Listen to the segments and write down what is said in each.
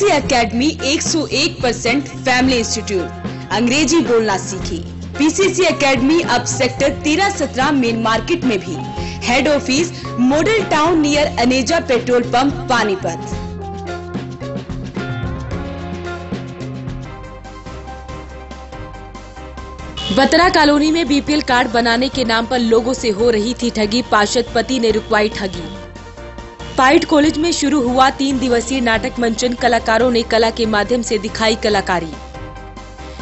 PCC academy 101% family institute. अंग्रेजी बोलना सीखी। पीसीसी एकेडमी अब सेक्टर 13-17 मेन मार्केट में भी। Head office model town near Aneja petrol pump Panipat. Batra colony में बीपीएल कार्ड बनाने के नाम पर लोगों से हो रही थी ठगी। पार्षद पति ने रुकवाई ठगी। पाइट कॉलेज में शुरू हुआ 3 दिवसीय नाटक मंचन। कलाकारों ने कला के माध्यम से दिखाई कलाकारी।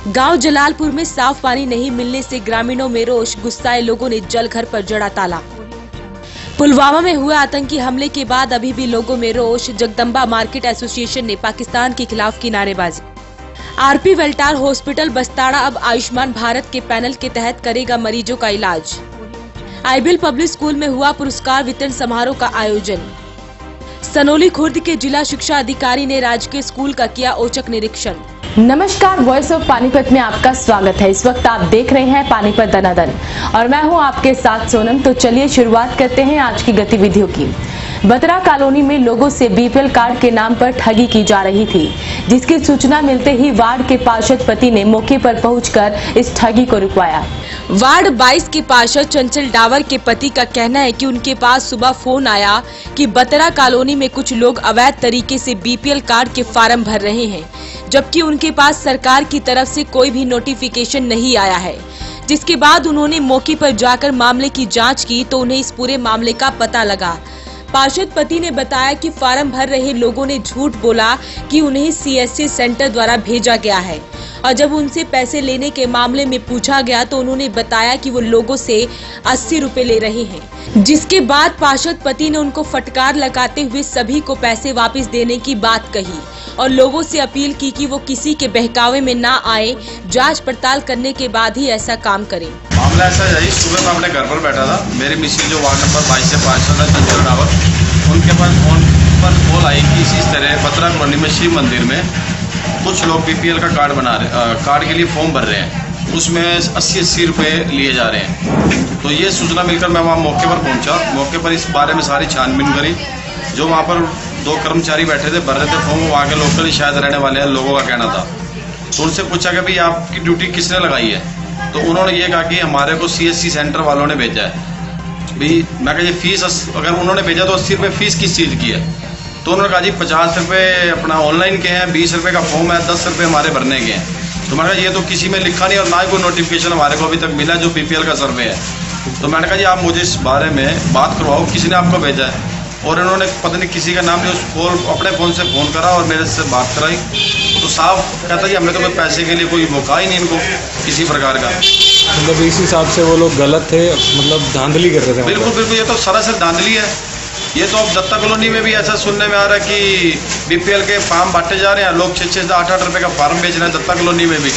गांव जलालपुर में साफ पानी नहीं मिलने से ग्रामीणों में रोष। गुस्साए लोगों ने जल घर पर जड़ा ताला। पुलवामा में हुए आतंकी हमले के बाद अभी भी लोगों में रोष। जगदम्बा मार्केट एसोसिएशन ने पाकिस्तान के खिलाफ की नारेबाजी। आरपी वेल्टार हॉस्पिटल बस्ताड़ा अब आयुष्मान भारत के पैनल के तहत करेगा मरीजों का इलाज। आईबीएल पब्लिक स्कूल में हुआ पुरस्कार वितरण समारोह का आयोजन। सनोली खुर्द के जिला शिक्षा अधिकारी ने राजकीय स्कूल का किया औचक निरीक्षण। नमस्कार, वॉइस ऑफ पानीपत में आपका स्वागत है। इस वक्त आप देख रहे हैं पानीपत दनादन और मैं हूं आपके साथ सोनम। तो चलिए शुरुआत करते हैं आज की गतिविधियों की। बतरा कॉलोनी में लोगों से बीपीएल कार्ड के नाम पर ठगी की जा रही थी, जिसकी सूचना मिलते ही वार्ड के पार्षद पति ने मौके पर पहुंचकर इस ठगी को रुकवाया। वार्ड 22 के पार्षद चंचल डावर के पति का कहना है कि उनके पास सुबह फोन आया कि बतरा कॉलोनी में कुछ लोग अवैध तरीके से बीपीएल कार्ड के फार्म भर रहे हैं, जबकि उनके पास सरकार की तरफ से कोई भी नोटिफिकेशन नहीं आया है। जिसके बाद उन्होंने मौके पर जाकर मामले की जांच की तो उन्हें इस पूरे मामले का पता लगा। पार्षद पति ने बताया कि फार्म भर रहे लोगों ने झूठ बोला कि उन्हें सीएससी सेंटर द्वारा भेजा गया है, और जब उनसे पैसे लेने के मामले में पूछा गया तो उन्होंने बताया कि वो लोगों से 80 रुपए ले रहे हैं। जिसके बाद पार्षद पति ने उनको फटकार लगाते हुए सभी को पैसे वापस देने की बात कही और लोगों से अपील की कि वो किसी के बहकावे में ना आए, जांच पड़ताल करने के बाद ही ऐसा काम करें। मामला ऐसा है, सुबह मैं अपने घर पर बैठा था। मेरी मिसेज जो वार्ड नंबर 22 से पार्षद है चंचल डावर, उनके पास फोन पर कॉल आई कि इसी तरह बतरा कॉलोनी में शिव मंदिर में कुछ लोग बीपीएल का कार्ड बना रहे, कार्ड के लिए फॉर्म भर रहे हैं, उसमें 80 रुपए लिए जा रहे हैं। तो ये सूचना मिलकर मैं वहाँ मौके पर पहुँचा। मौके पर इस बारे में सारी छानबीन करी। जो वहाँ पर 2 कर्मचारी बैठे थे, भर रहे थे फॉर्म, वहाँ के लोकल शायद रहने वाले हैं, लोगों का कहना था। तो उनसे पूछा कि भाई आपकी ड्यूटी किसने लगाई है, तो उन्होंने ये कहा कि हमारे को सीएससी सेंटर वालों ने भेजा है। भाई मैं कहा फीस अगर उन्होंने भेजा तो 80 रुपये फीस किस चीज़ की है? तो उन्होंने कहा जी 50 रुपये अपना ऑनलाइन के हैं, 20 रुपये का फॉर्म है, 10 रुपये हमारे भरने के हैं। तो मैंने कहा ये तो किसी में लिखा नहीं और ना ही कोई नोटिफिकेशन हमारे को अभी तक मिला जो बीपीएल का सर्वे है। तो मैंने कहा जी आप मुझे इस बारे में बात करवाओ, किसी ने आपको भेजा है? और इन्होंने पता नहीं किसी का नाम जो अपने फ़ोन से फ़ोन करा और मेरे से बात कराई। तो साफ कहता जी हमने तो कोई पैसे के लिए कोई मौका ही नहीं इनको किसी प्रकार का। मतलब इस हिसाब से वो लोग गलत थे, मतलब धांधली कर रहे थे। बिल्कुल बिल्कुल, ये तो सरासर धांधली है। ये तो अब दत्ता कॉलोनी में भी ऐसा सुनने में आ रहा है कि बीपीएल के फार्म बांटे जा रहे हैं, लोग 6-6 से 8-8 रुपये का फार्म बेच रहे हैं दत्ता कॉलोनी में भी,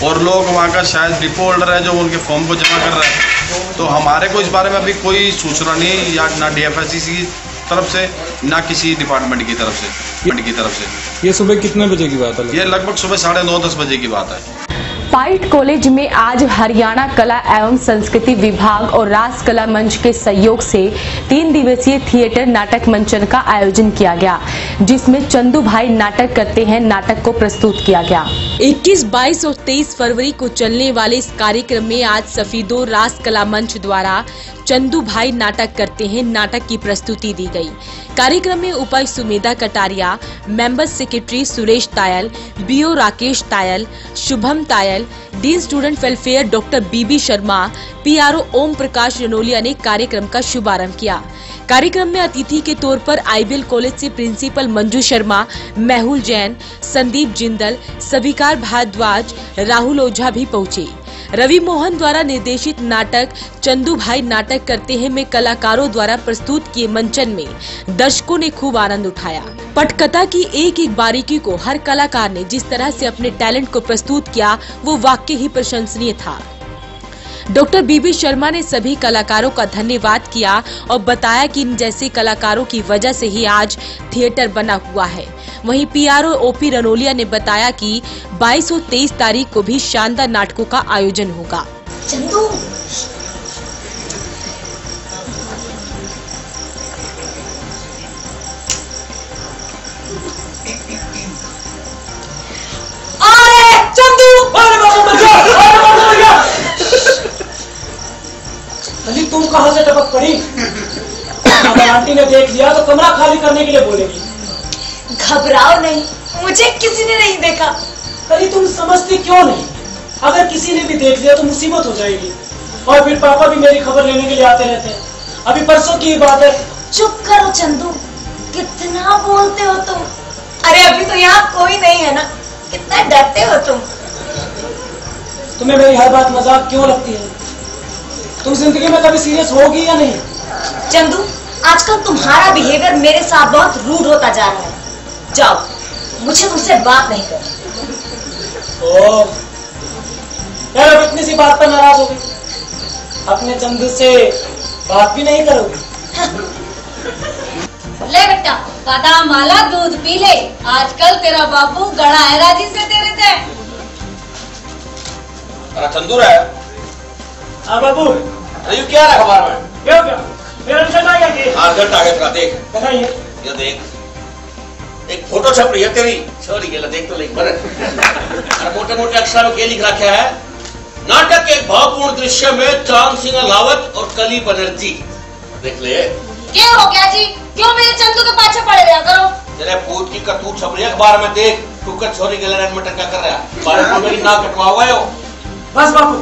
और लोग वहाँ का शायद डिपो होल्डर है जो उनके फॉर्म को जमा कर रहा है। तो हमारे को इस बारे में अभी कोई सूचना नहीं, या ना डीएफएससी की तरफ से ना किसी डिपार्टमेंट की तरफ से। ये सुबह कितने बजे की बात है? ये लगभग सुबह 9:30-10 बजे की बात है। पाइट कॉलेज में आज हरियाणा कला एवं संस्कृति विभाग और रास कला मंच के सहयोग से 3 दिवसीय थिएटर नाटक मंचन का आयोजन किया गया, जिसमें चंदू भाई नाटक करते हैं नाटक को प्रस्तुत किया गया। 21, 22 और 23 फरवरी को चलने वाले इस कार्यक्रम में आज सफीदो रास कला मंच द्वारा चंदू भाई नाटक करते हैं नाटक की प्रस्तुति दी गई। कार्यक्रम में उपायुक्त Sumedha Kataria, member secretary Suresh Tayal, BO Rakesh Tayal, Shubham Tayal, dean student welfare doctor BB Sharma, PRO Om Prakash Ranolia ने कार्यक्रम का शुभारंभ किया। कार्यक्रम में अतिथि के तौर पर आईबीएल कॉलेज से प्रिंसिपल मंजू शर्मा, मेहुल जैन, संदीप जिंदल, सविकार भारद्वाज, राहुल ओझा भी पहुंचे। रवि मोहन द्वारा निर्देशित नाटक चंदू भाई नाटक करते हैं में कलाकारों द्वारा प्रस्तुत किए मंचन में दर्शकों ने खूब आनंद उठाया। पटकथा की एक एक बारीकी को हर कलाकार ने जिस तरह से अपने टैलेंट को प्रस्तुत किया वो वाकई ही प्रशंसनीय था। डॉक्टर बीबी शर्मा ने सभी कलाकारों का धन्यवाद किया और बताया कि इन जैसे कलाकारों की वजह से ही आज थिएटर बना हुआ है। वहीं पीआरओ ओपी रनोलिया ने बताया कि 22 और 23 तारीख को भी शानदार नाटकों का आयोजन होगा। अली तुम कहाँ से टपक पड़ी? अगर आंटी ने देख लिया तो कमरा खाली करने के लिए बोलेगी। घबराओ नहीं, मुझे किसी ने नहीं देखा। अली तुम समझती क्यों नहीं? अगर किसी ने भी देख लिया तो मुसीबत हो जाएगी, और फिर पापा भी मेरी खबर लेने के लिए आते रहते हैं। अभी परसों की बात है। चुप करो चंदू, कितना बोलते हो तुम। अरे अभी तो यहाँ कोई नहीं है ना, कितना डरते हो तुम। तुम्हें मेरी हर बात मजाक क्यों लगती है? तुम जिंदगी में कभी सीरियस होगी या नहीं? चंदू, आजकल तुम्हारा बिहेवियर मेरे साथ बहुत रूड होता जा रहा है। जाओ, मुझे तुमसे बात नहीं करनी। ओह यार, अब इतनी सी बात पर नाराज हो गई? अपने चंदू से बात भी नहीं करोगी? ले बेटा, बादाम वाला दूध पी ले। आजकल तेरा बाबू गड़ा है राजी से तेरे से। अरे चंदू है। हाँ बाबू। अरे ये क्या रहा खबर में? क्या मेरा रिजल्ट आ गया कि? हाँ रिजल्ट आ गया, देख बताइए। ये देख, एक फोटो छप रही है तेरी। सॉरी गेला, देख तो लिख। मोटे मोटे अक्षर में क्या लिख रखा है? नाटक के एक भावपूर्ण दृश्य में चांद सिंह लावत और कली बनर्जी। देख ले। क्या हो गया जी? क्यों मेरे चंदू के पाछे पड़े रहा करो? तेरे पूत की करतूत छप रही है अखबार में, देख। टुकर छोरी गेला एडमिट क्या कर रहा है? बारे में मेरी नाक कटवा हुआ है वो। बस बापू,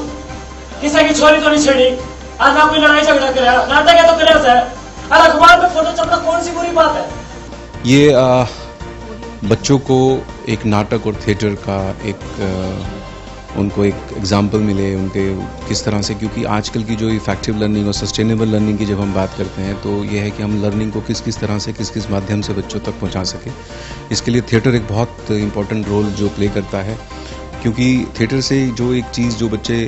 किसी की छोरी तो नहीं छेड़ी। आज ना कोई लड़ाई झगड़ा करे, नाटक है तो करे है। और अखबार में फोटो छपना कौन सी बुरी बात है? ये बच्चों को एक नाटक और थिएटर का एक उनको एक एग्जाम्पल मिले उनके किस तरह से, क्योंकि आजकल की जो इफेक्टिव लर्निंग और सस्टेनेबल लर्निंग की जब हम बात करते हैं तो ये है कि हम लर्निंग को किस किस तरह से, किस किस माध्यम से बच्चों तक पहुंचा सके। इसके लिए थिएटर एक बहुत इम्पोर्टेंट रोल जो प्ले करता है, क्योंकि थिएटर से जो एक चीज़ जो बच्चे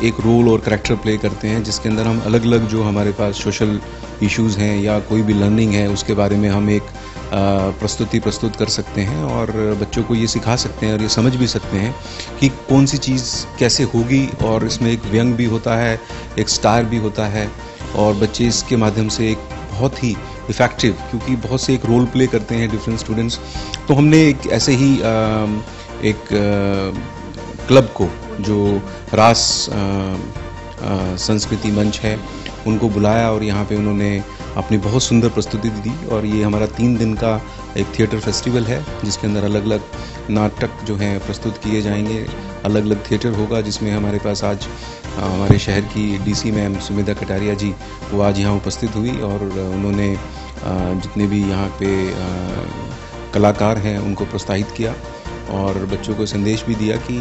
एक रोल और करैक्टर प्ले करते हैं, जिसके अंदर हम अलग अलग जो हमारे पास सोशल इश्यूज़ हैं या कोई भी लर्निंग है उसके बारे में हम एक प्रस्तुत कर सकते हैं और बच्चों को ये सिखा सकते हैं और ये समझ भी सकते हैं कि कौन सी चीज़ कैसे होगी। और इसमें एक व्यंग भी होता है, एक स्टार भी होता है, और बच्चे इसके माध्यम से एक बहुत ही इफ़ेक्टिव, क्योंकि बहुत से एक रोल प्ले करते हैं डिफरेंट स्टूडेंट्स। तो हमने एक ऐसे ही एक क्लब को जो रास संस्कृति मंच है उनको बुलाया और यहाँ पे उन्होंने अपनी बहुत सुंदर प्रस्तुति दी। और ये हमारा 3 दिन का एक थिएटर फेस्टिवल है जिसके अंदर अलग अलग नाटक जो हैं प्रस्तुत किए जाएंगे, अलग अलग थिएटर होगा, जिसमें हमारे पास आज हमारे शहर की डीसी मैम सुमिता कटारिया जी वो आज यहाँ उपस्थित हुई और उन्होंने जितने भी यहाँ पे कलाकार हैं उनको प्रोत्साहित किया और बच्चों को संदेश भी दिया कि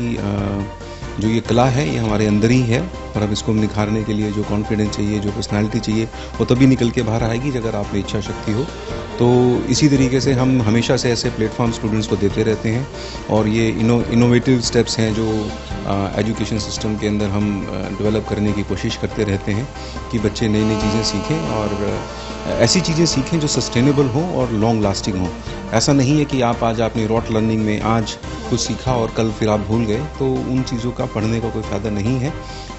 जो ये कला है ये हमारे अंदर ही है और अब इसको निखारने के लिए जो कॉन्फिडेंस चाहिए, जो पर्सनालिटी चाहिए, वो तभी निकल के बाहर आएगी अगर आप में इच्छा शक्ति हो। तो इसी तरीके से हम हमेशा से ऐसे प्लेटफॉर्म स्टूडेंट्स को देते रहते हैं और ये इनोवेटिव स्टेप्स हैं जो एजुकेशन सिस्टम के अंदर हम डेवलप करने की कोशिश करते रहते हैं कि बच्चे नई नई चीज़ें सीखें और ऐसी चीज़ें सीखें जो सस्टेनेबल हों और लॉन्ग लास्टिंग हों। ऐसा नहीं है कि आप आज अपनी रॉट लर्निंग में आज कुछ सीखा और कल फिर आप भूल गए, तो उन चीज़ों का पढ़ने का कोई फ़ायदा नहीं है।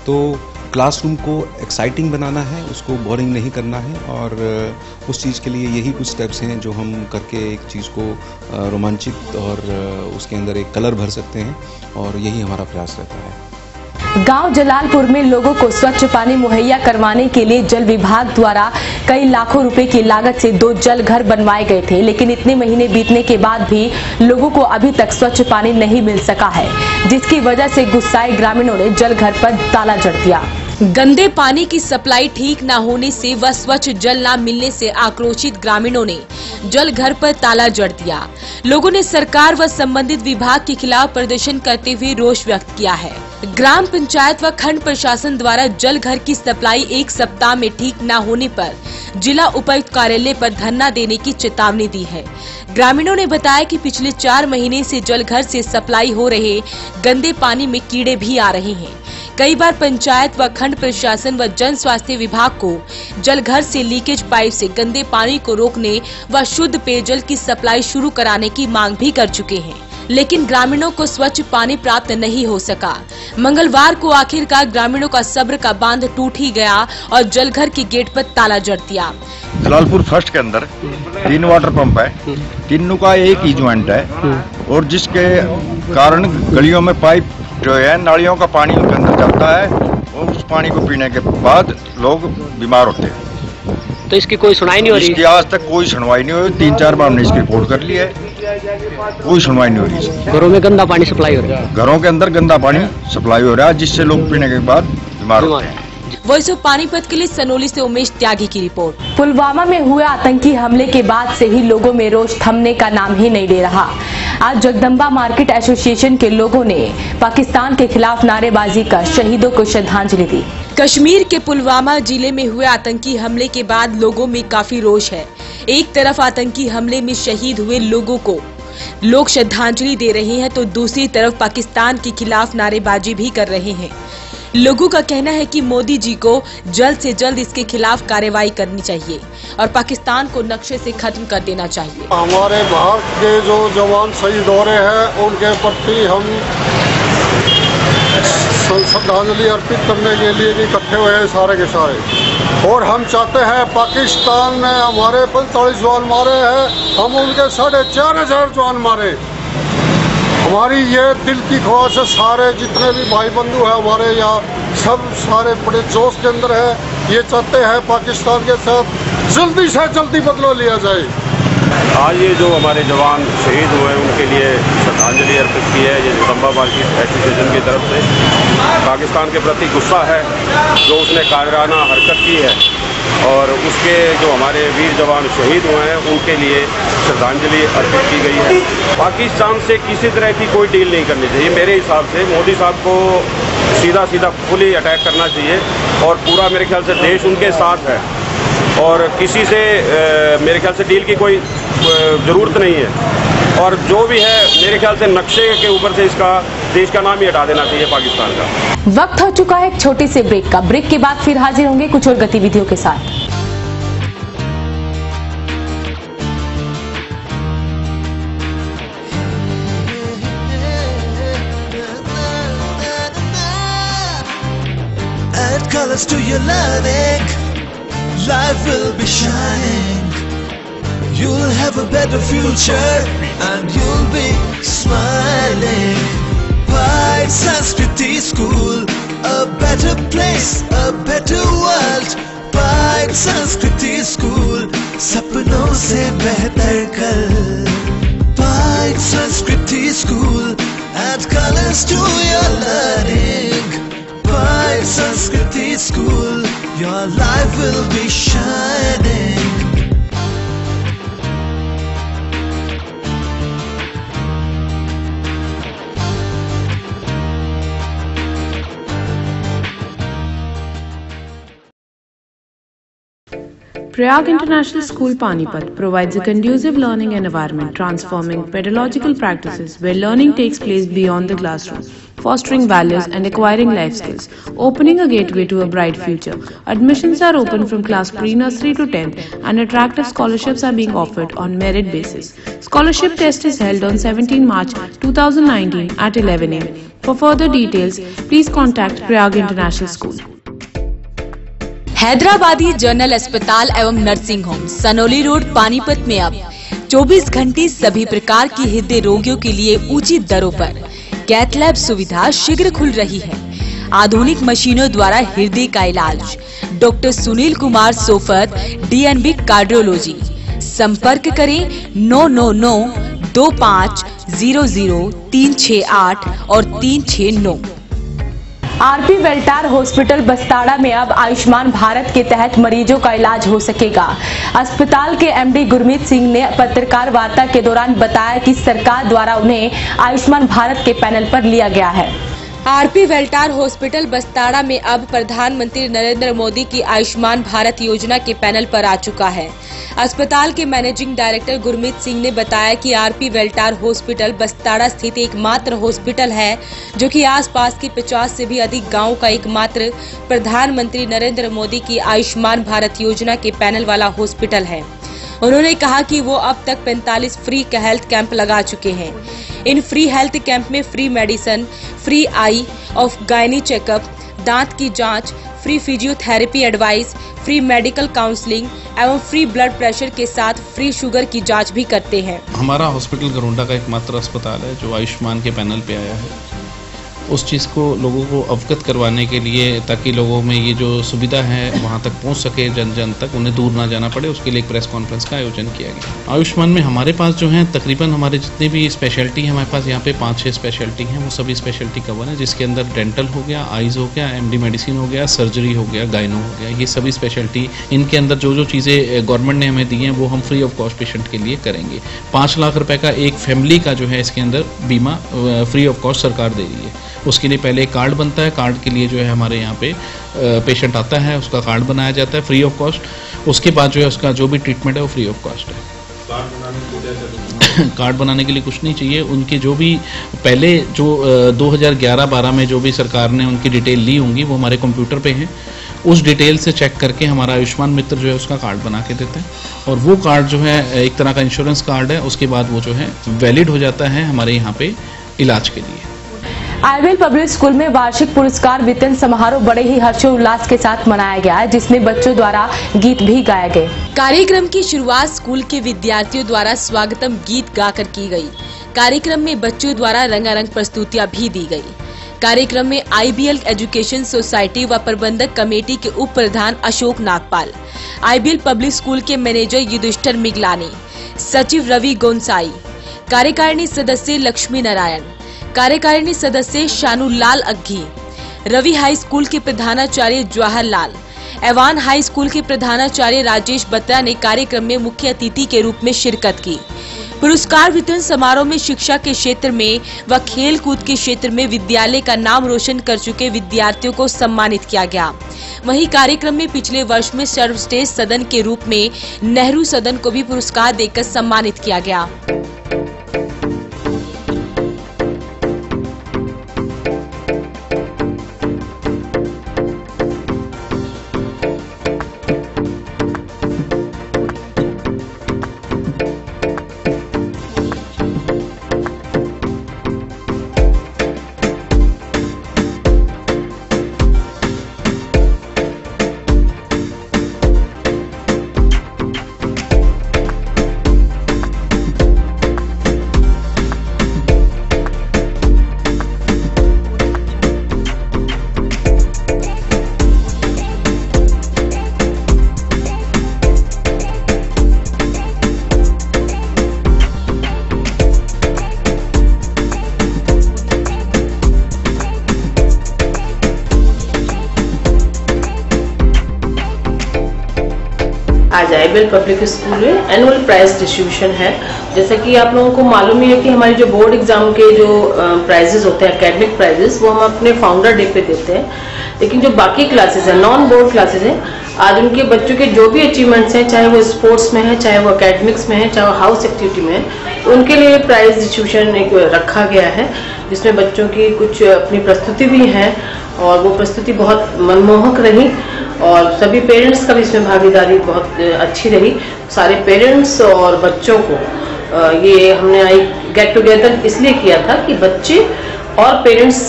तो क्लासरूम को एक्साइटिंग बनाना है, उसको बोरिंग नहीं करना है और उस चीज़ के लिए यही कुछ स्टेप्स हैं जो हम करके एक चीज़ को रोमांचित और उसके अंदर एक कलर भर सकते हैं और यही हमारा प्रयास रहता है। गांव जलालपुर में लोगों को स्वच्छ पानी मुहैया करवाने के लिए जल विभाग द्वारा कई लाखों रुपए की लागत से 2 जल घर बनवाए गए थे, लेकिन इतने महीने बीतने के बाद भी लोगों को अभी तक स्वच्छ पानी नहीं मिल सका है, जिसकी वजह से गुस्साए ग्रामीणों ने जल घर पर ताला जड़ दिया। गंदे पानी की सप्लाई ठीक न होने से व स्वच्छ जल न मिलने से आक्रोशित ग्रामीणों ने जल घर पर ताला जड़ दिया। लोगों ने सरकार व संबंधित विभाग के खिलाफ प्रदर्शन करते हुए रोष व्यक्त किया है। ग्राम पंचायत व खंड प्रशासन द्वारा जल घर की सप्लाई 1 सप्ताह में ठीक न होने पर जिला उपायुक्त कार्यालय पर धरना देने की चेतावनी दी है। ग्रामीणों ने बताया कि पिछले 4 महीने से जल घर से सप्लाई हो रहे गंदे पानी में कीड़े भी आ रहे हैं। कई बार पंचायत व खंड प्रशासन व जन स्वास्थ्य विभाग को जल घर से लीकेज पाइप से गंदे पानी को रोकने व शुद्ध पेयजल की सप्लाई शुरू कराने की मांग भी कर चुके हैं, लेकिन ग्रामीणों को स्वच्छ पानी प्राप्त नहीं हो सका। मंगलवार को आखिरकार ग्रामीणों का सब्र का बांध टूट ही गया और जलघर के गेट पर ताला जड़ दिया। जलालपुर फर्स्ट के अंदर 3 वाटर पंप है, तीनों का एक ही ज्वाइंट है और जिसके कारण गलियों में पाइप जो है नालियों का पानी उनके अंदर जाता है उस पानी को पीने के बाद लोग बीमार होते हैं। तो इसकी कोई सुनवाई नहीं हो रही? इसकी आज तक कोई सुनवाई नहीं हुई। 3-4 बार हमने इसकी रिपोर्ट कर ली है, कोई सुनवाई नहीं हो रही। घरों में गंदा पानी सप्लाई हो रहा है? घरों के अंदर गंदा पानी सप्लाई हो रहा है, जिससे लोग पीने के बाद बीमार होते हैं। वॉइस ऑफ पानीपत के लिए सनोली से उमेश त्यागी की रिपोर्ट। पुलवामा में हुए आतंकी हमले के बाद से ही लोगों में रोष थमने का नाम ही नहीं ले रहा। आज जगदम्बा मार्केट एसोसिएशन के लोगों ने पाकिस्तान के खिलाफ नारेबाजी कर शहीदों को श्रद्धांजलि दी। कश्मीर के पुलवामा जिले में हुए आतंकी हमले के बाद लोगों में काफी रोष है। एक तरफ आतंकी हमले में शहीद हुए लोगों को लोग श्रद्धांजलि दे रहे हैं, तो दूसरी तरफ पाकिस्तान के खिलाफ नारेबाजी भी कर रहे हैं। लोगों का कहना है कि मोदी जी को जल्द से जल्द इसके खिलाफ कार्रवाई करनी चाहिए और पाकिस्तान को नक्शे से खत्म कर देना चाहिए। हमारे भारत के जो जवान शहीद हो रहे हैं उनके प्रति हम श्रद्धांजलि अर्पित करने के लिए इकट्ठे हुए हैं सारे के सारे। और हम चाहते हैं पाकिस्तान में हमारे 45 जवान मारे हैं, हम उनके 4,500 जवान मारे। हमारी ये दिल की ख्वाहिश है, सारे जितने भी भाई बंधु हैं हमारे यहाँ सब सारे बड़े जोश के अंदर है। ये चाहते हैं पाकिस्तान के साथ जल्दी से जल्दी बदला लिया जाए। आज ये जो हमारे जवान शहीद हुए उनके लिए श्रद्धांजलि अर्पित की है ये जगदम्बा मार्केट एसोसिएशन की तरफ से। पाकिस्तान के प्रति गुस्सा है जो उसने कायराना हरकत की है और उसके जो हमारे वीर जवान शहीद हुए हैं उनके लिए श्रद्धांजलि अर्पित की गई है। पाकिस्तान से किसी तरह की कोई डील नहीं करनी चाहिए। मेरे हिसाब से मोदी साहब को सीधा सीधा फुली अटैक करना चाहिए और पूरा मेरे ख्याल से देश उनके साथ है और किसी से मेरे ख्याल से डील की कोई ज़रूरत नहीं है। और जो भी है मेरे ख्याल से नक्शे के ऊपर से इसका देश का नाम ही हटा देना चाहिए पाकिस्तान का। वक्त हो चुका है एक छोटे से ब्रेक का। ब्रेक के बाद फिर हाजिर होंगे कुछ और गतिविधियों के साथ। Add colors to your learning, life will be shining. You'll have a better future and you'll be smiling. Pride Sanskriti School, a better place, a better world. Pride Sanskriti School, सपनों से बेहतर कल. Pride Sanskriti School, add colors to your learning. Pride Sanskriti School, your life will be shining. Prayag International School Panipat provides a conducive learning environment, transforming pedagogical practices where learning takes place beyond the classroom, fostering values and acquiring life skills, opening a gateway to a bright future. Admissions are open from class pre-nursery to 10th and attractive scholarships are being offered on merit basis. Scholarship test is held on 17 March 2019 at 11 am. For further details, please contact Prayag International School. Hyderabadi general अस्पताल एवं nursing home Sanauli road Panipat में अब 24 घंटे सभी प्रकार की हृदय रोगियों के लिए उचित दरों पर कैथ लैब सुविधा शीघ्र खुल रही है। आधुनिक मशीनों द्वारा हृदय का इलाज। Doctor Sunil Kumar Sofat, DNB cardiology. संपर्क करें 999 25 00 368 और 369। आरपी वेल्टार हॉस्पिटल बस्ताड़ा में अब आयुष्मान भारत के तहत मरीजों का इलाज हो सकेगा। अस्पताल के MD गुरमीत सिंह ने पत्रकार वार्ता के दौरान बताया कि सरकार द्वारा उन्हें आयुष्मान भारत के पैनल पर लिया गया है। आरपी वेल्टार हॉस्पिटल बस्ताड़ा में अब प्रधानमंत्री नरेंद्र मोदी की आयुष्मान भारत योजना के पैनल पर आ चुका है। अस्पताल के मैनेजिंग डायरेक्टर गुरमीत सिंह ने बताया कि आरपी वेल्टार हॉस्पिटल बस्ताड़ा स्थित एकमात्र हॉस्पिटल है जो कि आसपास के 50 से भी अधिक गांवों का एकमात्र प्रधानमंत्री नरेंद्र मोदी की आयुष्मान भारत योजना के पैनल वाला हॉस्पिटल है। उन्होंने कहा कि वो अब तक 45 फ्री हेल्थ कैंप लगा चुके हैं। इन फ्री हेल्थ कैंप में free medicine, free I of gynae checkup, दांत की जांच, free physiotherapy advice, free medical counselling एवं फ्री ब्लड प्रेशर के साथ फ्री शुगर की जांच भी करते हैं। हमारा हॉस्पिटल गरुंडा का एकमात्र अस्पताल है जो आयुष्मान के पैनल पे आया है। उस चीज़ को लोगों को अवगत करवाने के लिए, ताकि लोगों में ये जो सुविधा है वहाँ तक पहुँच सके, जन जन तक, उन्हें दूर ना जाना पड़े, उसके लिए एक प्रेस कॉन्फ्रेंस का आयोजन किया गया। आयुष्मान में हमारे पास जो है तकरीबन हमारे जितने भी स्पेशलिटी हैं, हमारे पास यहाँ पे 5-6 स्पेशलिटी हैं, वो सभी स्पेशलिटी कवर है, जिसके अंदर डेंटल हो गया, आइज़ हो गया, MD मेडिसिन हो गया, सर्जरी हो गया, गायनो हो गया, ये सभी स्पेशलिटी, इनके अंदर जो चीज़ें गवर्नमेंट ने हमें दी हैं वो हम फ्री ऑफ कॉस्ट पेशेंट के लिए करेंगे। 5 लाख रुपए का एक फैमिली का जो है इसके अंदर बीमा फ्री ऑफ कॉस्ट सरकार दे रही है। उसके लिए पहले एक कार्ड बनता है, कार्ड के लिए जो है हमारे यहाँ पे पेशेंट आता है, उसका कार्ड बनाया जाता है फ्री ऑफ कॉस्ट। उसके बाद जो है उसका जो भी ट्रीटमेंट है वो फ्री ऑफ कॉस्ट है। कार्ड बनाने के लिए कुछ नहीं चाहिए, उनके जो भी पहले जो 2011-12 में जो भी सरकार ने उनकी डिटेल ली होंगी वो हमारे कंप्यूटर पे हैं, उस डिटेल से चेक करके हमारा आयुष्मान मित्र जो है उसका कार्ड बना के देता है, और वो कार्ड जो है एक तरह का इंश्योरेंस कार्ड है। उसके बाद वो जो है वैलिड हो जाता है हमारे यहाँ पे इलाज के लिए। आईबीएल पब्लिक स्कूल में वार्षिक पुरस्कार वितरण समारोह बड़े ही हर्षोल्लास के साथ मनाया गया है, जिसमें बच्चों द्वारा गीत भी गाए गए। कार्यक्रम की शुरुआत स्कूल के विद्यार्थियों द्वारा स्वागतम गीत गाकर की गई। कार्यक्रम में बच्चों द्वारा रंगारंग प्रस्तुतियां भी दी गई। कार्यक्रम में आईबीएल एजुकेशन सोसाइटी व प्रबंधक कमेटी के उप प्रधान Ashok Nagpal, IBL public school के मैनेजर युधिष्ठिर मिगलानी, सचिव रवि गोंसाई, कार्यकारिणी सदस्य लक्ष्मी नारायण, कार्यकारिणी सदस्य शानुलाल अग्घी, रवि हाई स्कूल के प्रधानाचार्य जवाहरलाल, एवान हाई स्कूल के प्रधानाचार्य राजेश बत्रा ने कार्यक्रम में मुख्य अतिथि के रूप में शिरकत की। पुरस्कार वितरण समारोह में शिक्षा के क्षेत्र में व खेल कूद के क्षेत्र में विद्यालय का नाम रोशन कर चुके विद्यार्थियों को सम्मानित किया गया। वहीं कार्यक्रम में पिछले वर्ष में सर्वश्रेष्ठ सदन के रूप में नेहरू सदन को भी पुरस्कार देकर सम्मानित किया गया। आज आईबीएल पब्लिक स्कूल में एनुअल प्राइज डिस्ट्रीब्यूशन है। जैसा कि आप लोगों को मालूम ही है कि हमारे जो बोर्ड एग्जाम के जो प्राइजेस होते हैं, एकेडमिक प्राइजेस, वो हम अपने फाउंडर डे पे देते हैं। लेकिन जो बाकी क्लासेस हैं, नॉन बोर्ड क्लासेस हैं, आज उनके बच्चों के जो भी अचीवमेंट्स हैं, चाहे वो स्पोर्ट्स में है, चाहे वो एकेडमिक्स में है, चाहे वो हाउस एक्टिविटी में है, तो उनके लिए प्राइज डिस्ट्रीब्यूशन एक रखा गया है, जिसमें बच्चों की कुछ अपनी प्रस्तुति भी है और वो प्रस्तुति बहुत मनमोहक रही और सभी पेरेंट्स का भी इसमें भागीदारी बहुत अच्छी रही। सारे पेरेंट्स और बच्चों को ये हमने गेट टुगेदर इसलिए किया था कि बच्चे और पेरेंट्स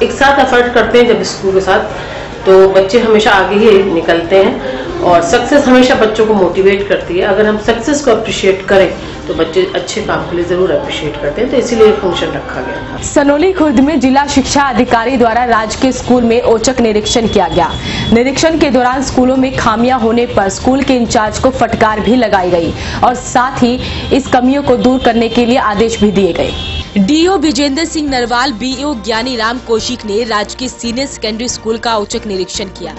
एक साथ एफर्ट करते हैं जब स्कूल के साथ, तो बच्चे हमेशा आगे ही निकलते हैं और सक्सेस हमेशा बच्चों को मोटिवेट करती है। अगर हम सक्सेस को अप्रिशिएट करें तो बच्चे अच्छे काम के लिए जरूर अप्रिशिएट करते हैं, तो इसीलिए फंक्शन रखा गया था। सनोली खुर्द में जिला शिक्षा अधिकारी द्वारा राजकीय स्कूल में औचक निरीक्षण किया गया। निरीक्षण के दौरान स्कूलों में खामियां होने पर स्कूल के इंचार्ज को फटकार भी लगाई गई और साथ ही इस कमियों को दूर करने के लिए आदेश भी दिए गए। डीओ विजेंद्र सिंह नरवाल, बीओ ज्ञानी राम कौशिक ने राजकीय सीनियर सेकेंडरी स्कूल का औचक निरीक्षण किया।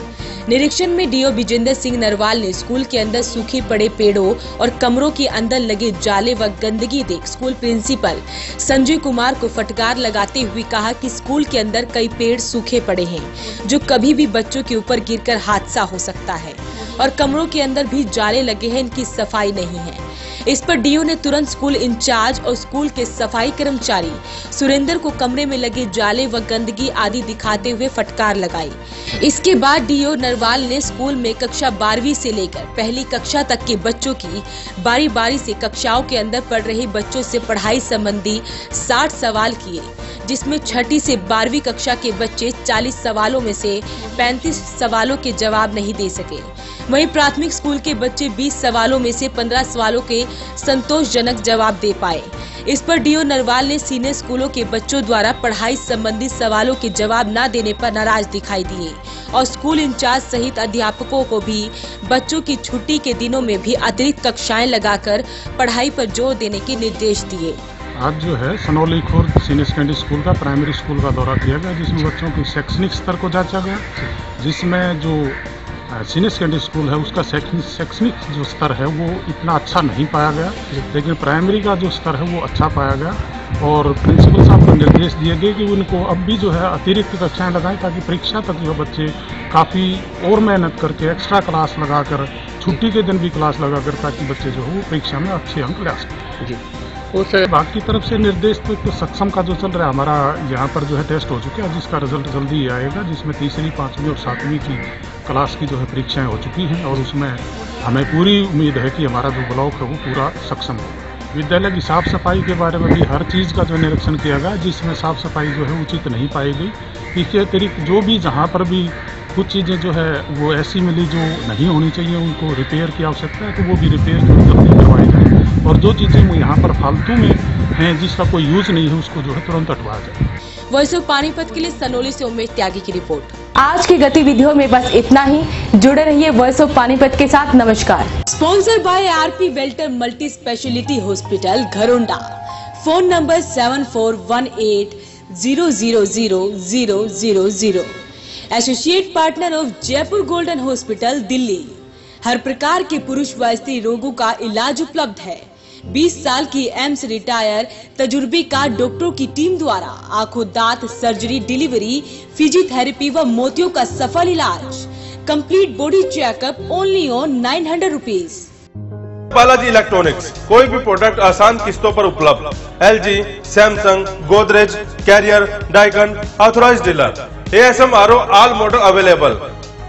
निरीक्षण में डीओ विजेंद्र सिंह नरवाल ने स्कूल के अंदर सूखे पड़े पेड़ों और कमरों के अंदर लगे जाले व गंदगी देख स्कूल प्रिंसिपल संजय कुमार को फटकार लगाते हुए कहा कि स्कूल के अंदर कई पेड़ सूखे पड़े हैं जो कभी भी बच्चों के ऊपर गिरकर हादसा हो सकता है और कमरों के अंदर भी जाले लगे हैं, इनकी सफाई नहीं है। इस पर डीओ ने तुरंत स्कूल इंचार्ज और स्कूल के सफाई कर्मचारी सुरेंद्र को कमरे में लगे जाले व गंदगी आदि दिखाते हुए फटकार लगाई। इसके बाद डीओ नरवाल ने स्कूल में कक्षा 12वीं से लेकर पहली कक्षा तक के बच्चों की बारी बारी से कक्षाओं के अंदर पढ़ रहे बच्चों से पढ़ाई संबंधी 60 सवाल किए, जिसमें 6ठी से 12वीं कक्षा के बच्चे 40 सवालों में से 35 सवालों के जवाब नहीं दे सके। वहीं प्राथमिक स्कूल के बच्चे 20 सवालों में से 15 सवालों के संतोषजनक जवाब दे पाए। इस पर डीओ नरवाल ने सीनियर स्कूलों के बच्चों द्वारा पढ़ाई संबंधी सवालों के जवाब न देने पर नाराज दिखाई दिए और स्कूल इंचार्ज सहित अध्यापकों को भी बच्चों की छुट्टी के दिनों में भी अतिरिक्त कक्षाएं लगाकर पढ़ाई पर जोर देने के निर्देश दिए। आज जो है Sanauli Khurd senior secondary school का प्राइमरी स्कूल का दौरा किया गया, जिसमें बच्चों के शैक्षणिक स्तर को जांचा गया, जिसमें जो सीनियर सेकेंडरी स्कूल है उसका शैक्षणिक जो स्तर है वो इतना अच्छा नहीं पाया गया, लेकिन प्राइमरी का जो स्तर है वो अच्छा पाया गया और प्रिंसिपल साहब को निर्देश दिए गए कि उनको अब भी जो है अतिरिक्त कक्षाएं लगाएं ताकि परीक्षा तक जो बच्चे काफ़ी और मेहनत करके एक्स्ट्रा क्लास लगाकर छुट्टी के दिन भी क्लास लगाकर ताकि बच्चे जो है वो परीक्षा में अच्छे अंक ला सकें। उस विभाग की तरफ से निर्देश तो सक्षम का जो चल रहा है, हमारा यहाँ पर जो है टेस्ट हो चुका है जिसका रिजल्ट जल्दी आएगा, जिसमें तीसरी, 5वीं और 7वीं की क्लास की जो है परीक्षाएं हो चुकी हैं और उसमें हमें पूरी उम्मीद है कि हमारा जो ब्लॉक है वो पूरा सक्षम हो। विद्यालय की साफ सफाई के बारे में भी हर चीज़ का जो निरीक्षण किया गया, जिसमें साफ सफाई जो है उचित नहीं पाई गई। इसके अतिरिक्त जो भी जहाँ पर भी कुछ चीज़ें जो है वो ऐसी मिली जो नहीं होनी चाहिए, उनको रिपेयर की आवश्यकता है तो वो भी रिपेयर जो जल्दी करवाई जाए और जो चीज़ें वो यहाँ पर फालतू में हैं जिसका कोई यूज नहीं है उसको जो है तुरंत हटवाया जाए। वॉइस ऑफ पानीपत के लिए सनौली से उमेश त्यागी की रिपोर्ट। आज की गतिविधियों में बस इतना ही। जुड़े रहिए वॉइस ऑफ पानीपत के साथ। नमस्कार। Sponsor by RP welter multi speciality hospital Gharaunda. Phone number 7418000000। Associate partner of Jaipur golden hospital Delhi. हर प्रकार के पुरुष व स्त्री रोगों का इलाज उपलब्ध है। 20 साल की एम्स रिटायर तजुर्बेकार डॉक्टरों की टीम द्वारा आंखों, दांत, सर्जरी, डिलीवरी, फिजियोथेरेपी व मोतियों का सफल इलाज। Complete body checkup only on 900 rupees. Balaji electronics, कोई भी प्रोडक्ट आसान किस्तों पर उपलब्ध। LG, Samsung, Godrej, Carrier, Daikin, authorised dealer. ASM RO all model available.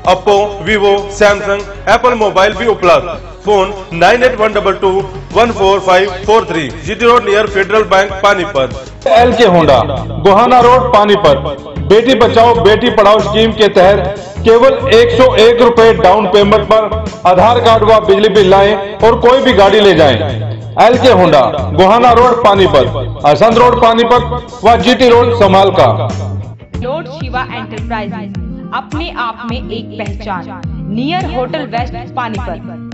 Oppo, Vivo, Samsung, Apple mobile भी उपलब्ध। Phone 9812214543। GT road near Federal Bank Panipat. LK Honda, Gohana road Panipat. बेटी बचाओ बेटी पढ़ाओ स्कीम के तहत केवल 101 रुपए डाउन पेमेंट पर आधार कार्ड व बिजली बिल लाएं और कोई भी गाड़ी ले जाएं। LK Honda, Gohana road Panipat, Assandh road Panipat व GT रोड समाल का। लॉर्ड शिवा एंटरप्राइजेज, अपने आप में एक पहचान। Near hotel West Panipat.